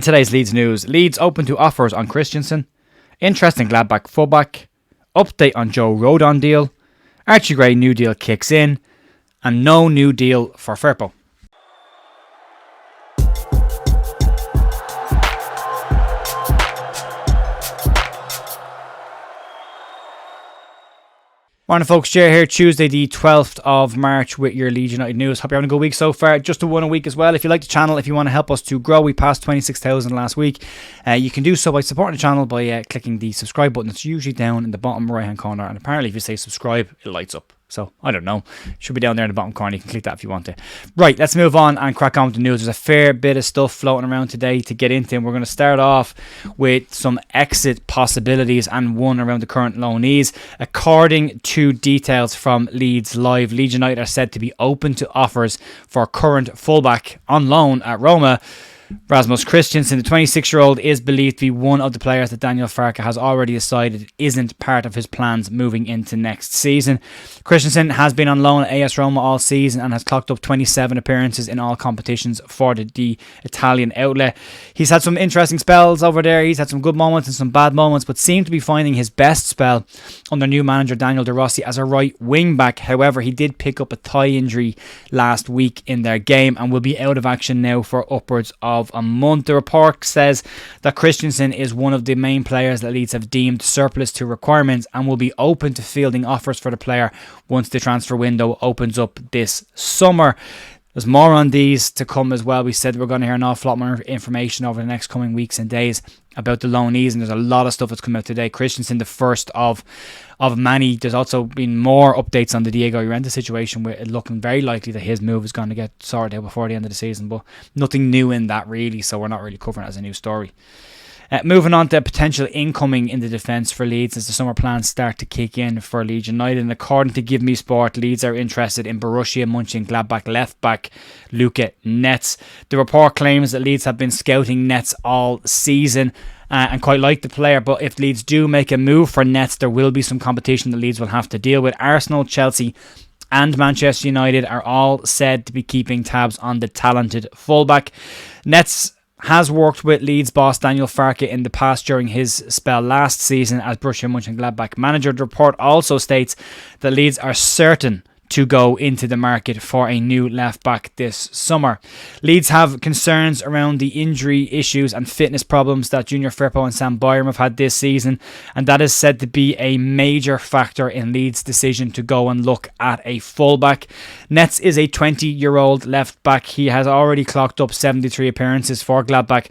Today's Leeds news. Leeds open to offers on Kristensen. Interest in Gladbach fullback. Update on Joe Rodon deal. Archie Gray new deal kicks in. And no new deal for Firpo. Morning folks, Jay here, Tuesday the 12th of March with your Leeds United news. Hope you're having a good week so far. Just a one a week as well. If you like the channel, if you want to help us to grow, we passed 26,000 last week. You can do so by supporting the channel by clicking the subscribe button. It's usually down in the bottom right hand corner, and apparently if you say subscribe, it lights up. So, I don't know. It should be down there in the bottom corner. You can click that if you want to. Right, let's move on and crack on with the news. There's a fair bit of stuff floating around today to get into. And we're going to start off with some exit possibilities and one around the current loanees. According to details from Leeds Live, Leeds United are said to be open to offers for current fullback on loan at Roma. Rasmus Kristensen, the 26-year-old, is believed to be one of the players that Daniel Farke has already decided isn't part of his plans moving into next season. Kristensen has been on loan at AS Roma all season and has clocked up 27 appearances in all competitions for the Italian outlet. He's had some interesting spells over there. He's had some good moments and some bad moments, but seemed to be finding his best spell under new manager Daniel De Rossi as a right wing back. However, he did pick up a thigh injury last week in their game and will be out of action now for upwards of a month. The report says that Kristensen is one of the main players that Leeds have deemed surplus to requirements and will be open to fielding offers for the player once the transfer window opens up this summer. There's more on these to come as well. We said we're going to hear an awful lot more information over the next coming weeks and days about the loanees, and there's a lot of stuff that's come out today. Kristensen, the first of many. There's also been more updates on the Diego Llorente situation, where it's looking very likely that his move is going to get sorted out before the end of the season, but nothing new in that really, so we're not really covering it as a new story. Moving on to potential incoming in the defence for Leeds as the summer plans start to kick in for Leeds United. And according to Give Me Sport, Leeds are interested in Borussia Mönchengladbach left back Luca Netz. The report claims that Leeds have been scouting Netz all season and quite like the player, but if Leeds do make a move for Netz, there will be some competition that Leeds will have to deal with. Arsenal, Chelsea and Manchester United are all said to be keeping tabs on the talented fullback. Netz has worked with Leeds boss Daniel Farke in the past during his spell last season as Borussia Mönchengladbach manager. The report also states that Leeds are certain to go into the market for a new left back this summer. Leeds have concerns around the injury issues and fitness problems that Junior Firpo and Sam Byram have had this season, and that is said to be a major factor in Leeds' decision to go and look at a fullback. Netz is a 20-year-old left back. He has already clocked up 73 appearances for Gladbach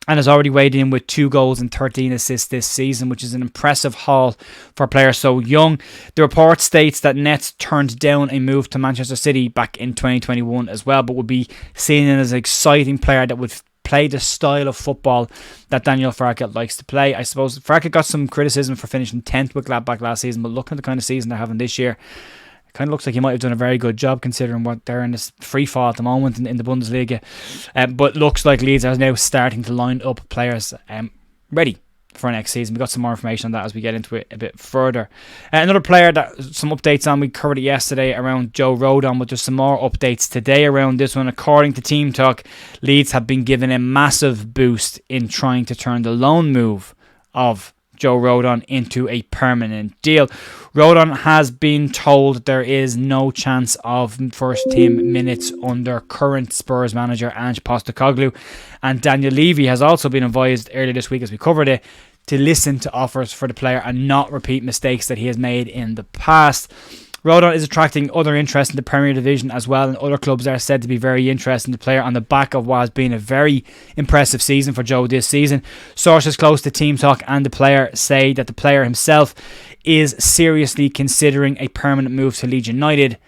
and has already weighed in with 2 goals and 13 assists this season, which is an impressive haul for a player so young. The report states that Netz turned down a move to Manchester City back in 2021 as well, but would be seen as an exciting player that would play the style of football that Daniel Farke likes to play. I suppose Farke got some criticism for finishing 10th with Gladbach last season, but looking at the kind of season they're having this year, it kind of looks like he might have done a very good job considering what they're in this free fall at the moment in the Bundesliga. But looks like Leeds are now starting to line up players ready for next season. We got some more information on that as we get into it a bit further. Another player that some updates on, we covered it yesterday around Joe Rodon, but there's some more updates today around this one. According to Team Talk, Leeds have been given a massive boost in trying to turn the loan move of Joe Rodon into a permanent deal. Rodon has been told there is no chance of first team minutes under current Spurs manager Ange Postecoglou, and Daniel Levy has also been advised earlier this week, as we covered it, to listen to offers for the player and not repeat mistakes that he has made in the past. Rodon is attracting other interest in the Premier Division as well, and other clubs are said to be very interested in the player on the back of what has been a very impressive season for Joe this season. Sources close to Team Talk and the player say that the player himself is seriously considering a permanent move to Leeds United,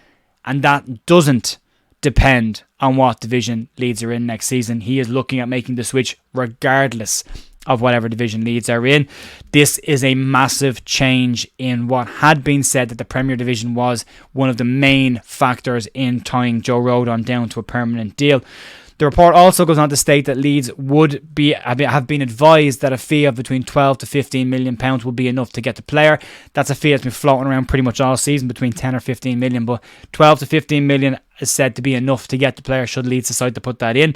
and that doesn't depend on what division Leeds are in next season. He is looking at making the switch regardless of whatever division Leeds are in. This is a massive change in what had been said that the Premier Division was one of the main factors in tying Joe Rodon down to a permanent deal. The report also goes on to state that Leeds would have been advised that a fee of between 12 to 15 million pounds would be enough to get the player. That's a fee that's been floating around pretty much all season, between 10 or 15 million, but 12 to 15 million is said to be enough to get the player should Leeds decide to put that in.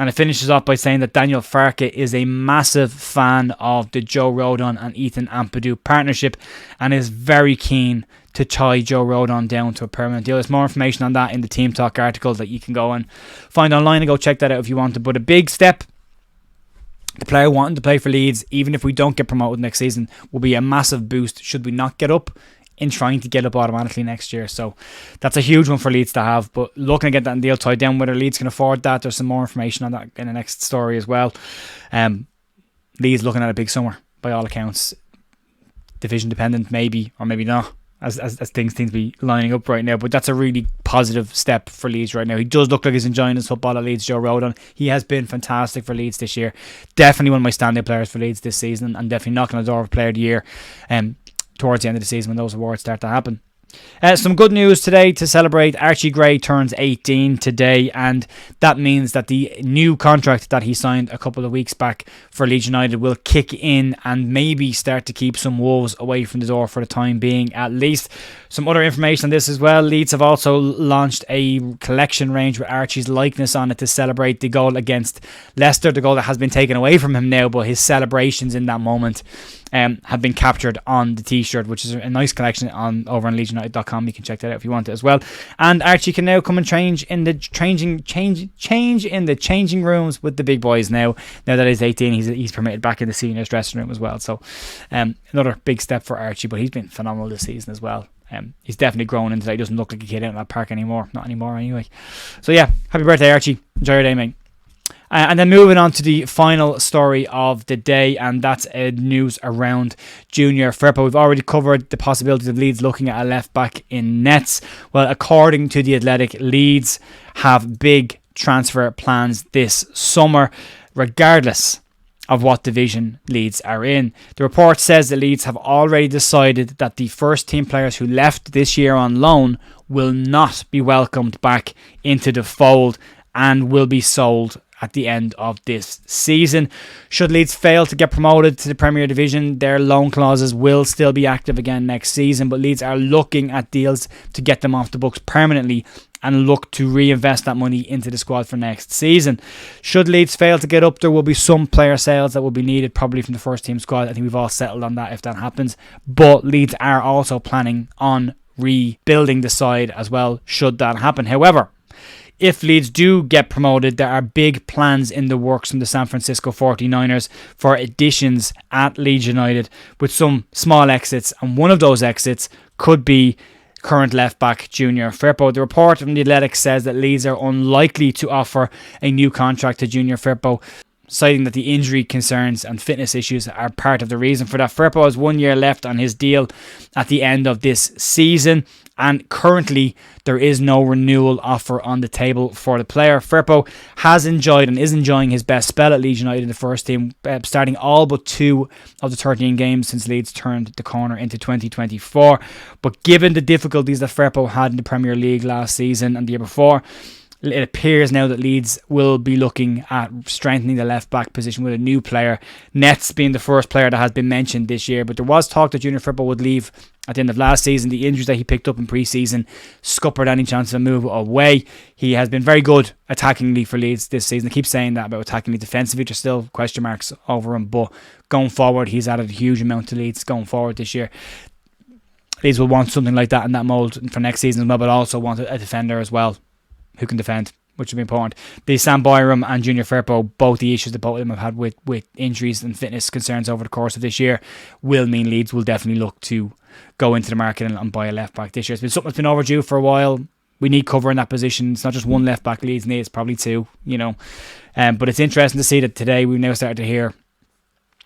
And it finishes off by saying that Daniel Farke is a massive fan of the Joe Rodon and Ethan Ampadu partnership and is very keen to tie Joe Rodon down to a permanent deal. There's more information on that in the Team Talk article that you can go and find online and go check that out if you want to. But a big step, the player wanting to play for Leeds, even if we don't get promoted next season, will be a massive boost should we not get up, in trying to get up automatically next year. So that's a huge one for Leeds to have, but looking to get that deal tied down, whether Leeds can afford that, there's some more information on that in the next story as well. Leeds looking at a big summer by all accounts. Division dependent maybe, or maybe not, as things seem to be lining up right now, but that's a really positive step for Leeds right now. He does look like he's enjoying his football at Leeds, Joe Rodon. He has been fantastic for Leeds this year. Definitely one of my standout players for Leeds this season, and definitely knocking on the door of Player of the Year towards the end of the season when those awards start to happen. Some good news today to celebrate. Archie Gray turns 18 today, and that means that the new contract that he signed a couple of weeks back for Leeds United will kick in and maybe start to keep some Wolves away from the door for the time being at least. Some other information on this as well. Leeds have also launched a collection range with Archie's likeness on it to celebrate the goal against Leicester, the goal that has been taken away from him now, but his celebrations in that moment have been captured on the t-shirt, which is a nice collection over on leedsunited.com. You can check that out if you want it as well. And Archie can now come and change in the changing rooms with the big boys now that he's 18. He's permitted back in the seniors dressing room as well. So another big step for Archie, but he's been phenomenal this season as well. He's definitely grown into that. He doesn't look like a kid out in that park anymore. Not anymore anyway. So yeah, happy birthday Archie. Enjoy your day, mate. And then moving on to the final story of the day, and that's news around Junior Firpo. We've already covered the possibility of Leeds looking at a left back in Netz. Well, according to The Athletic, Leeds have big transfer plans this summer, regardless of what division Leeds are in. The report says that Leeds have already decided that the first team players who left this year on loan will not be welcomed back into the fold and will be sold at the end of this season. Should Leeds fail to get promoted to the Premier Division, their loan clauses will still be active again next season, but Leeds are looking at deals to get them off the books permanently and look to reinvest that money into the squad for next season. Should Leeds fail to get up, there will be some player sales that will be needed, probably from the first team squad. I think we've all settled on that if that happens, but Leeds are also planning on rebuilding the side as well should that happen. However, if Leeds do get promoted, there are big plans in the works from the San Francisco 49ers for additions at Leeds United, with some small exits, and one of those exits could be current left back Junior Firpo. The report from The Athletic says that Leeds are unlikely to offer a new contract to Junior Firpo, citing that the injury concerns and fitness issues are part of the reason for that. Firpo has 1 year left on his deal at the end of this season, and currently there is no renewal offer on the table for the player. Firpo has enjoyed and is enjoying his best spell at Leeds United in the first team, starting all but 2 of the 13 games since Leeds turned the corner into 2024. But given the difficulties that Firpo had in the Premier League last season and the year before, it appears now that Leeds will be looking at strengthening the left back position with a new player, Netz being the first player that has been mentioned this year. But there was talk that Junior Firpo would leave at the end of last season. The injuries that he picked up in pre-season scuppered any chance of a move away. He has been very good attackingly for Leeds this season. I keep saying that about attackingly. Defensively, there's still question marks over him, but going forward, he's added a huge amount to Leeds going forward this year. Leeds will want something like that in that mould for next season as well, but also want a defender as well who can defend, which will be important. The Sam Byram and Junior Firpo, both the issues that both of them have had with injuries and fitness concerns over the course of this year, will mean Leeds will definitely look to go into the market and buy a left back this year. It's been something that's been overdue for a while. We need cover in that position. It's not just one left back Leeds need, it's probably 2, but it's interesting to see that today we've now started to hear,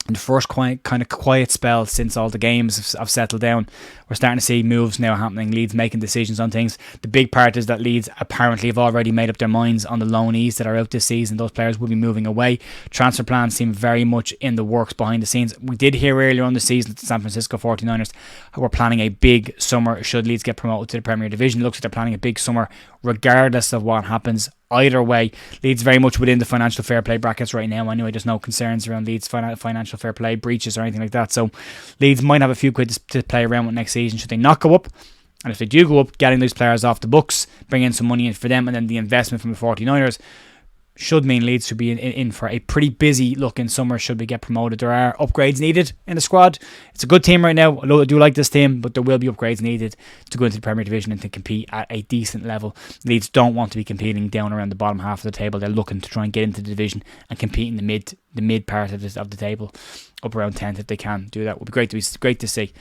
in the first quiet spell since all the games have settled down, we're starting to see moves now happening, Leeds making decisions on things. The big part is that Leeds apparently have already made up their minds on the loanees that are out this season. Those players will be moving away. Transfer plans seem very much in the works behind the scenes. We did hear earlier on the season that the San Francisco 49ers were planning a big summer should Leeds get promoted to the Premier Division. It looks like they're planning a big summer regardless of what happens either way. Leeds very much within the financial fair play brackets right now. Anyway, there's no concerns around Leeds financial fair play breaches or anything like that. So Leeds might have a few quid to play around with next season should they not go up. And if they do go up, getting those players off the books, bring in some money in for them, and then the investment from the 49ers should mean Leeds should be in for a pretty busy looking summer should we get promoted. There are upgrades needed in the squad. It's a good team right now. I do like this team, but there will be upgrades needed to go into the Premier Division and to compete at a decent level. Leeds don't want to be competing down around the bottom half of the table. They're looking to try and get into the division and compete in the mid part of the table, up around 10th if they can do that. Would be great to see.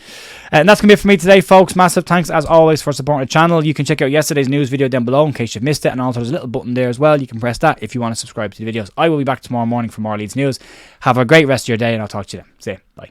And that's going to be it for me today, folks. Massive thanks as always for supporting the channel. You can check out yesterday's news video down below in case you've missed it, and also there's a little button there as well. You can press that if you want to subscribe to the videos. I will be back tomorrow morning for more Leeds news. Have a great rest of your day, and I'll talk to you then. See you. Bye.